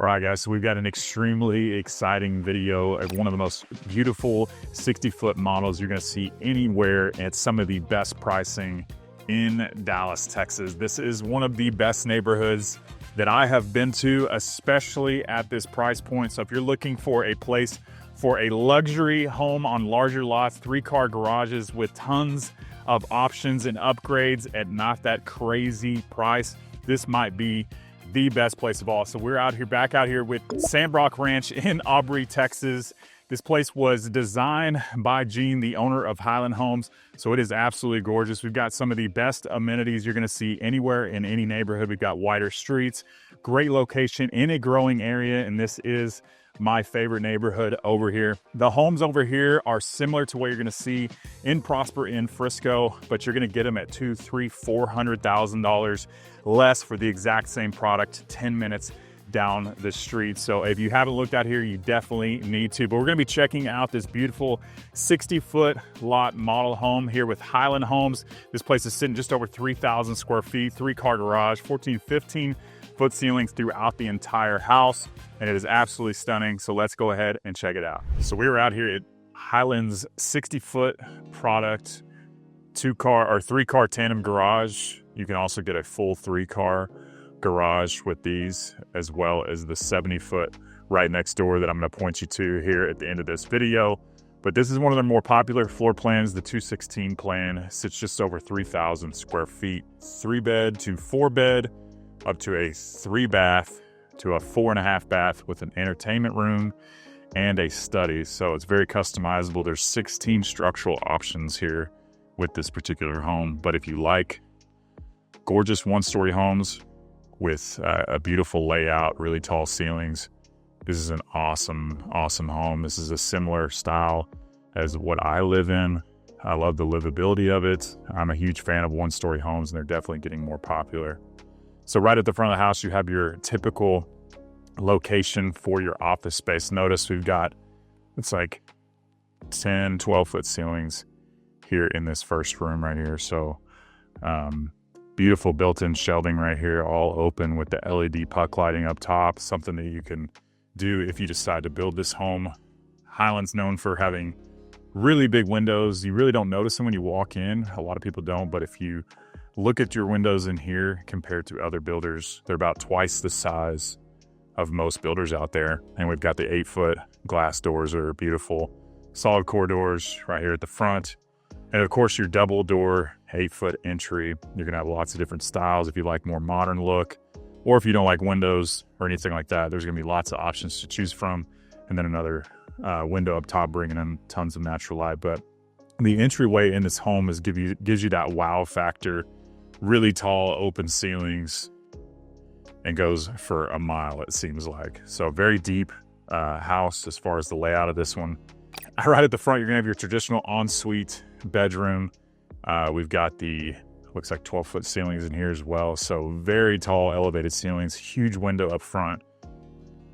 All right, guys, so we've got an extremely exciting video of one of the most beautiful 60-foot models you're going to see anywhere at some of the best pricing in Dallas, Texas. This is one of the best neighborhoods that I have been to, especially at this price point. So if you're looking for a place for a luxury home on larger lots, 3-car garages with tons of options and upgrades at not that crazy price, this might be the best place of all. So we're back out here with Sanbrock Ranch in Aubrey, Texas. This place was designed by Gene, the owner of Highland Homes. So it is absolutely gorgeous. We've got some of the best amenities you're gonna see anywhere in any neighborhood. We've got wider streets, great location in a growing area, and this is my favorite neighborhood over here. The homes over here are similar to what you're gonna see in Prosper in Frisco, but you're gonna get them at $200,000, $300,000, $400,000 less for the exact same product 10 minutes down the street. So if you haven't looked out here, you definitely need to. But we're gonna be checking out this beautiful 60-foot lot model home here with Highland Homes. This place is sitting just over 3,000 square feet, 3-car garage, 14, 15-foot ceilings throughout the entire house. And it is absolutely stunning. So let's go ahead and check it out. So we were out here at Highland's 60-foot product, 2-car or 3-car tandem garage. You can also get a full 3-car garage with these, as well as the 70-foot right next door that I'm going to point you to here at the end of this video. But this is one of their more popular floor plans. The 216 plan sits just over 3,000 square feet, 3-bed to 4-bed, up to a 3-bath to a 4.5 bath with an entertainment room and a study. So it's very customizable. There's 16 structural options here with this particular home. But if you like gorgeous 1-story homes with a beautiful layout, really tall ceilings, this is an awesome home. This is a similar style as what I live in. I love the livability of it. I'm a huge fan of 1-story homes, and they're definitely getting more popular. So right at the front of the house, you have your typical location for your office space. Notice we've got, it's like 10, 12-foot ceilings here in this first room right here. So beautiful built-in shelving right here, all open with the LED puck lighting up top, something that you can do if you decide to build this home. Highland's known for having really big windows. You really don't notice them when you walk in. A lot of people don't, but if you look at your windows in here compared to other builders, they're about twice the size of most builders out there. And we've got the 8-foot glass doors that are beautiful. Solid core doors right here at the front. And of course, your double door 8-foot entry. You're gonna have lots of different styles if you like more modern look, or if you don't like windows or anything like that. There's gonna be lots of options to choose from. And then another window up top bringing in tons of natural light. But the entryway in this home gives you that wow factor. Really tall open ceilings and goes for a mile, it seems like. So very deep house as far as the layout of this one. Right at the front, you're gonna have your traditional ensuite bedroom. We've got looks like 12-foot ceilings in here as well. So very tall elevated ceilings, huge window up front.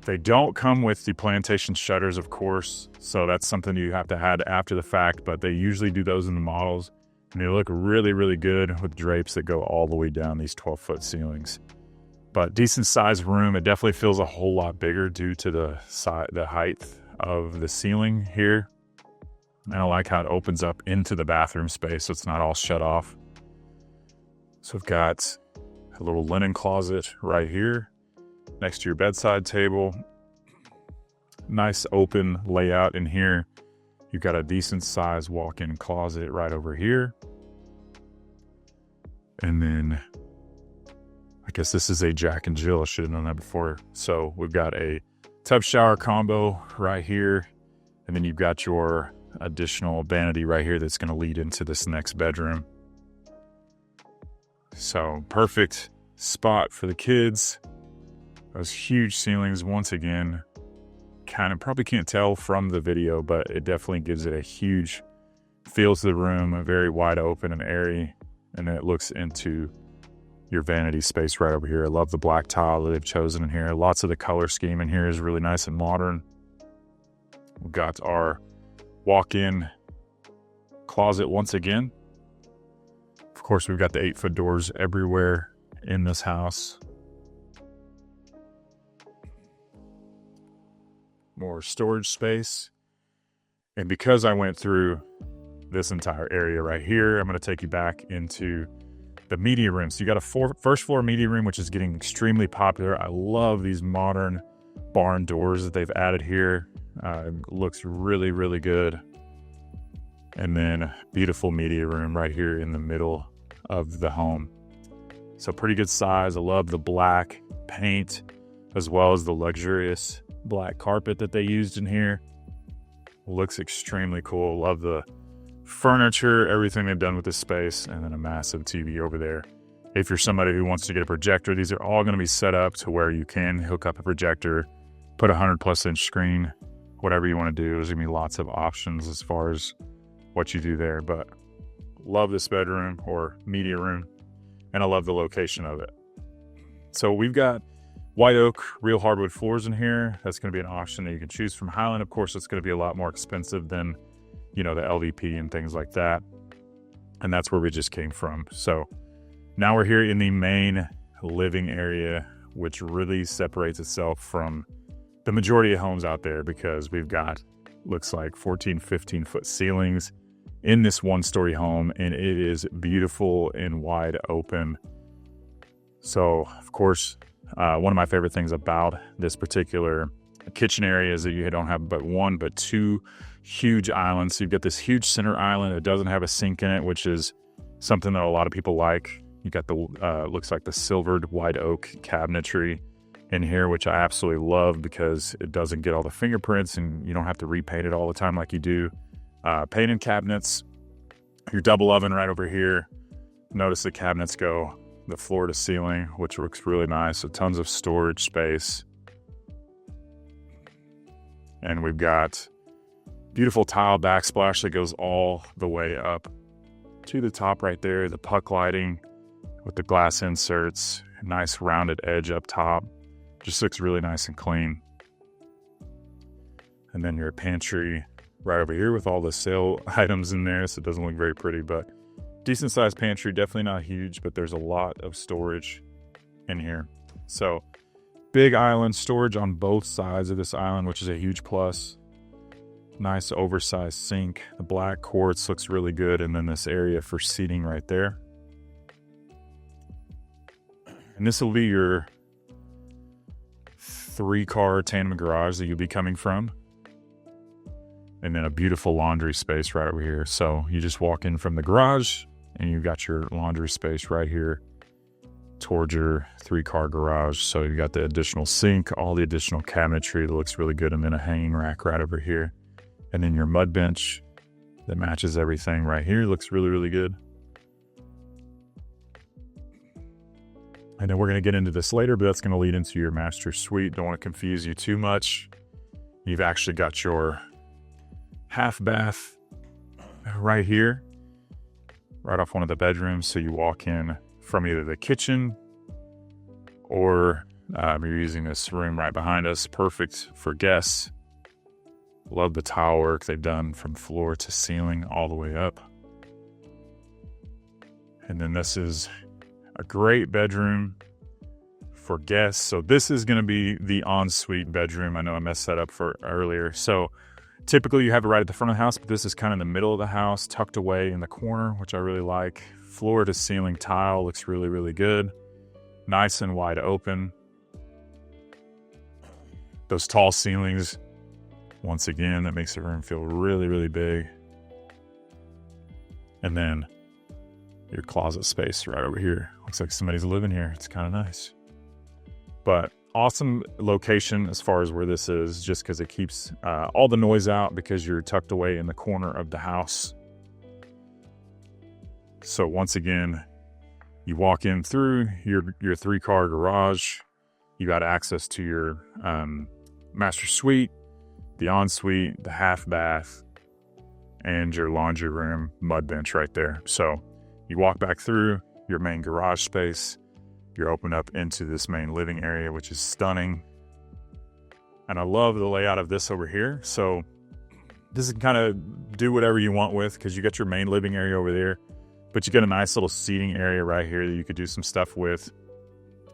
They don't come with the plantation shutters, of course. So that's something you have to add after the fact, but they usually do those in the models. And they look really, really good with drapes that go all the way down these 12-foot ceilings. But decent sized room. It definitely feels a whole lot bigger due to the height of the ceiling here. And I like how it opens up into the bathroom space, so it's not all shut off. So we've got a little linen closet right here next to your bedside table. Nice open layout in here. You've got a decent sized walk-in closet right over here. And then I guess this is a Jack and Jill. I should have known that before. So we've got a tub shower combo right here. And then you've got your additional vanity right here that's going to lead into this next bedroom. So perfect spot for the kids. Those huge ceilings, once again, probably can't tell from the video, but it definitely gives it a huge feel to the room, a very wide open and airy, and then it looks into your vanity space right over here. I love the black tile that they've chosen in here. Lots of the color scheme in here is really nice and modern. We've got our walk-in closet once again. Of course, we've got the 8-foot doors everywhere in this house. more storage space. And because I went through this entire area right here, I'm going to take you back into the media room. So you got a first floor media room, which is getting extremely popular. I love these modern barn doors that they've added here. Looks really, really good. And then beautiful media room right here in the middle of the home. So pretty good size. I love the black paint as well as the luxurious black carpet that they used in here. Looks extremely cool. Love the furniture, everything they've done with this space, and then a massive TV over there. If you're somebody who wants to get a projector, these are all going to be set up to where you can hook up a projector, put a 100+ inch screen, whatever you want to do. There's going to be lots of options as far as what you do there, but love this bedroom or media room, and I love the location of it. So we've got white oak, real hardwood floors in here. That's going to be an option that you can choose from. Highland, of course, it's going to be a lot more expensive than, you know, the LVP and things like that. And that's where we just came from. So now we're here in the main living area, which really separates itself from the majority of homes out there because we've got, looks like 14, 15 foot ceilings in this 1-story home, and it is beautiful and wide open. So of course, one of my favorite things about this particular kitchen area is that you don't have but one, but two huge islands. So you've got this huge center island that doesn't have a sink in it, which is something that a lot of people like. You got the, looks like the silvered white oak cabinetry in here, which I absolutely love because it doesn't get all the fingerprints and you don't have to repaint it all the time like you do. Painted cabinets, your double oven right over here. Notice the cabinets go the floor to ceiling, which looks really nice. So tons of storage space. And we've got beautiful tile backsplash that goes all the way up to the top right there. The puck lighting with the glass inserts, nice rounded edge up top. Just looks really nice and clean. And then your pantry right over here with all the sale items in there. So it doesn't look very pretty, but decent sized pantry. Definitely not huge, but there's a lot of storage in here. So big island storage on both sides of this island, which is a huge plus. Nice oversized sink. The black quartz looks really good. And then this area for seating right there. And this will be your 3-car tandem garage that you'll be coming from. And then a beautiful laundry space right over here. So you just walk in from the garage and you've got your laundry space right here towards your 3-car garage. So you got the additional sink, all the additional cabinetry that looks really good, and then a hanging rack right over here. And then your mud bench that matches everything right here. Looks really, really good. And then we're going to get into this later, but that's going to lead into your master suite. Don't want to confuse you too much. You've actually got your half bath right here, right off one of the bedrooms. So you walk in from either the kitchen or you're using this room right behind us. Perfect for guests. Love the tile work they've done from floor to ceiling all the way up. And then this is a great bedroom for guests. So this is going to be the ensuite bedroom. I know I messed that up for earlier. So typically you have it right at the front of the house, but this is kind of in the middle of the house, tucked away in the corner, which I really like. Floor to ceiling tile looks really, really good. Nice and wide open. Those tall ceilings, once again, that makes the room feel really, really big. And then your closet space right over here. Looks like somebody's living here. It's kind of nice. But awesome location as far as where this is, just because it keeps all the noise out because you're tucked away in the corner of the house. So once again, you walk in through your 3-car garage. You got access to your master suite, the ensuite, the half bath, and your laundry room, mud bench right there. So you walk back through your main garage space. You're opened up into this main living area, which is stunning. And I love the layout of this over here. So this is kind of do whatever you want with, because you got your main living area over there, but you got a nice little seating area right here that you could do some stuff with.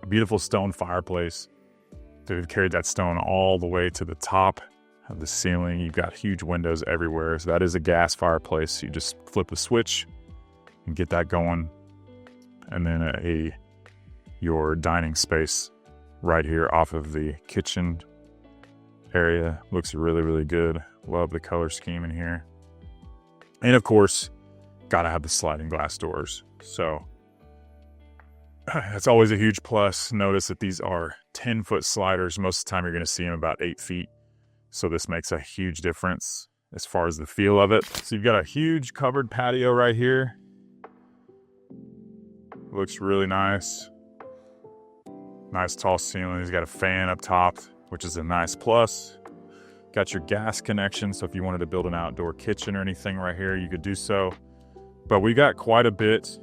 A beautiful stone fireplace. They've carried that stone all the way to the top of the ceiling. You've got huge windows everywhere. So that is a gas fireplace. So you just flip the switch and get that going. And then your dining space right here off of the kitchen area. Looks really, really good. Love the color scheme in here. And of course, gotta have the sliding glass doors. So that's always a huge plus. Notice that these are 10-foot sliders. Most of the time you're gonna see them about 8 feet. So this makes a huge difference as far as the feel of it. So you've got a huge covered patio right here. Looks really nice. Nice tall ceiling. He's got a fan up top, which is a nice plus. Got your gas connection, so if you wanted to build an outdoor kitchen or anything right here, you could do so. But we got quite a bit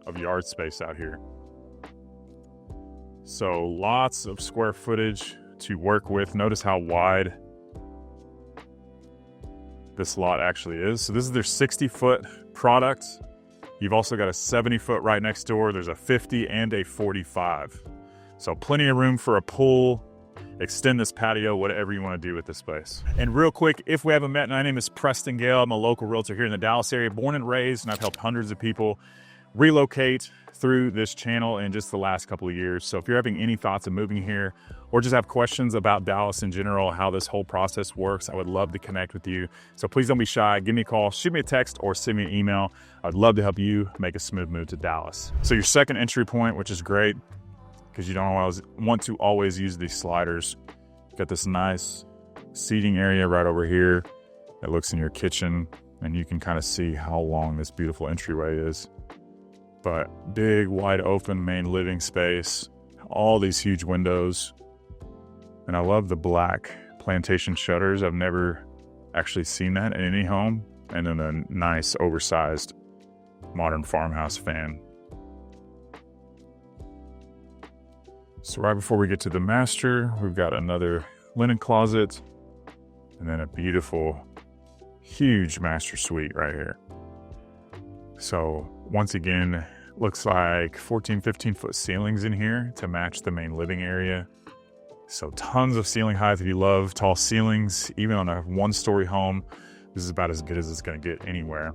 of yard space out here. So lots of square footage to work with. Notice how wide this lot actually is. So this is their 60-foot product. You've also got a 70-foot right next door. There's a 50 and a 45. So plenty of room for a pool. Extend this patio, whatever you want to do with this space. And real quick, if we haven't met, my name is Preston Gale. I'm a local realtor here in the Dallas area, born and raised, and I've helped hundreds of people relocate through this channel in just the last couple of years. So if you're having any thoughts of moving here or just have questions about Dallas in general, how this whole process works, I would love to connect with you. So please don't be shy. Give me a call, shoot me a text, or send me an email. I'd love to help you make a smooth move to Dallas. So your second entry point, which is great because you don't always want to always use these sliders. You've got this nice seating area right over here that looks in your kitchen, and you can kind of see how long this beautiful entryway is. But big, wide open main living space, all these huge windows. And I love the black plantation shutters. I've never actually seen that in any home. And then a nice oversized modern farmhouse fan. So right before we get to the master, we've got another linen closet and then a beautiful, huge master suite right here. So once again, looks like 14, 15-foot ceilings in here to match the main living area. So tons of ceiling height. If you love tall ceilings, even on a one-story home, this is about as good as it's going to get anywhere.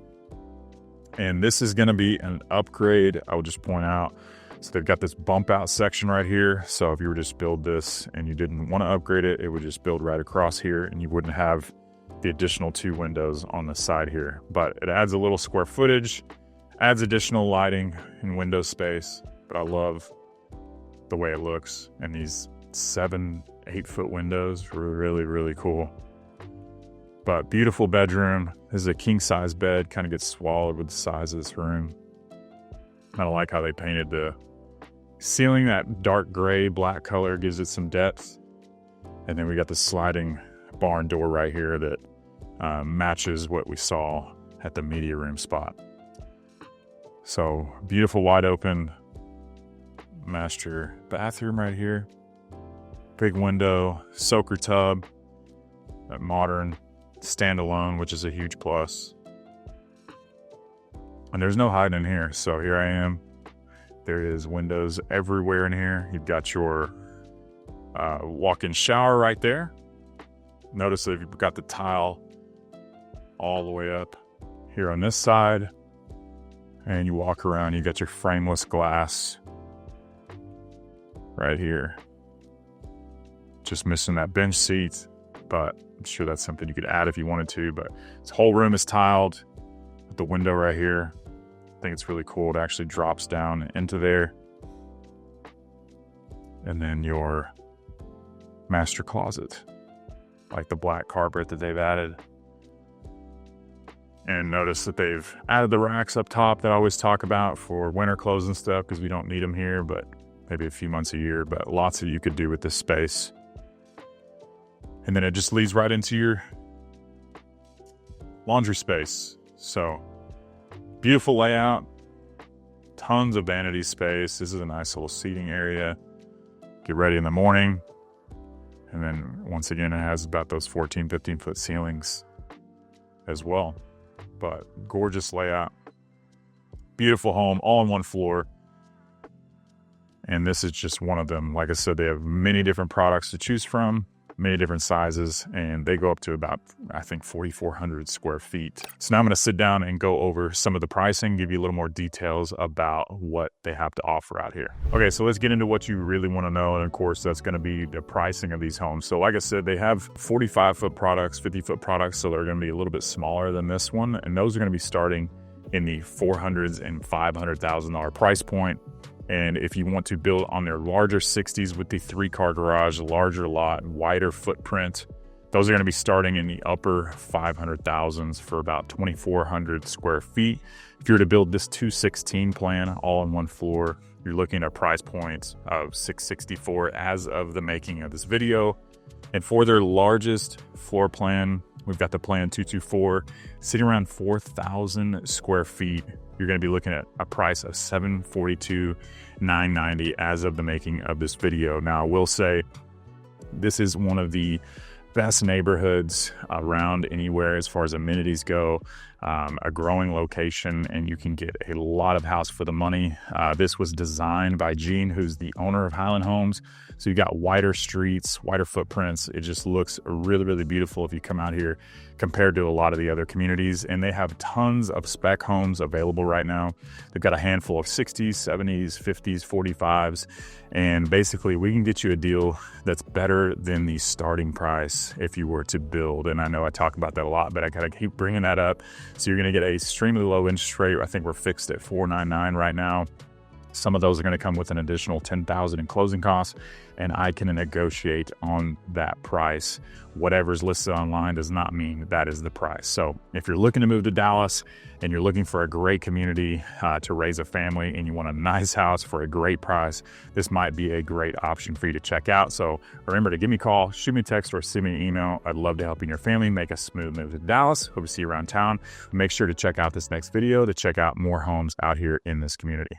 And this is going to be an upgrade, I would just point out. So they've got this bump out section right here. So if you were to just build this and you didn't want to upgrade it, it would just build right across here and you wouldn't have the additional 2 windows on the side here. But it adds a little square footage, adds additional lighting and window space, but I love the way it looks. And these 7, 8-foot windows are really, really cool. But beautiful bedroom. This is a king-size bed, kind of gets swallowed with the size of this room. I like how they painted the ceiling, that dark gray, black color gives it some depth. And then we got the sliding barn door right here that matches what we saw at the media room spot. So beautiful wide open master bathroom right here. Big window, soaker tub, that modern standalone, which is a huge plus. And there's no hiding in here. So here I am. There is windows everywhere in here. You've got your walk-in shower right there. Notice that you've got the tile all the way up here on this side. And you walk around, you got your frameless glass right here. Just missing that bench seat, but I'm sure that's something you could add if you wanted to. But this whole room is tiled with the window right here. I think it's really cool. It actually drops down into there. And then your master closet, like the black carpet that they've added. And notice that they've added the racks up top that I always talk about for winter clothes and stuff because we don't need them here, but maybe a few months a year. But lots that you could do with this space. And then it just leads right into your laundry space. So beautiful layout, tons of vanity space. This is a nice little seating area. Get ready in the morning. And then once again, it has about those 14, 15-foot ceilings as well. But gorgeous layout. Beautiful home, all on one floor. And this is just one of them. Like I said, they have many different products to choose from. many different sizes, and they go up to about, I think, 4,400 square feet. So now I'm going to sit down and go over some of the pricing, give you a little more details about what they have to offer out here. Okay, so let's get into what you really want to know, and of course, that's going to be the pricing of these homes. So like I said, they have 45-foot products, 50-foot products, so they're going to be a little bit smaller than this one, and those are going to be starting in the $400,000 and $500,000 price point. And if you want to build on their larger 60s with the 3-car garage, larger lot, wider footprint, those are going to be starting in the upper 500,000s for about 2,400 square feet. If you were to build this 216 plan all in one floor, you're looking at price points of $664 as of the making of this video. And for their largest floor plan, we've got the plan 224, sitting around 4,000 square feet. You're going to be looking at a price of $742,990 as of the making of this video. Now, I will say this is one of the best neighborhoods around anywhere as far as amenities go, a growing location, and you can get a lot of house for the money. This was designed by Gene, who's the owner of Highland Homes. So you got wider streets, wider footprints. It just looks really, really beautiful if you come out here compared to a lot of the other communities. And they have tons of spec homes available right now. They've got a handful of 60s, 70s, 50s, 45s. And basically we can get you a deal that's better than the starting price if you were to build. And I know I talk about that a lot, but I gotta keep bringing that up. So you're gonna get a extremely low interest rate. I think we're fixed at 4.99 right now. Some of those are going to come with an additional $10,000 in closing costs, and I can negotiate on that price. Whatever's listed online does not mean that is the price. So if you're looking to move to Dallas and you're looking for a great community to raise a family and you want a nice house for a great price, this might be a great option for you to check out. So remember to give me a call, shoot me a text, or send me an email. I'd love to help you and your family make a smooth move to Dallas. Hope to see you around town. Make sure to check out this next video to check out more homes out here in this community.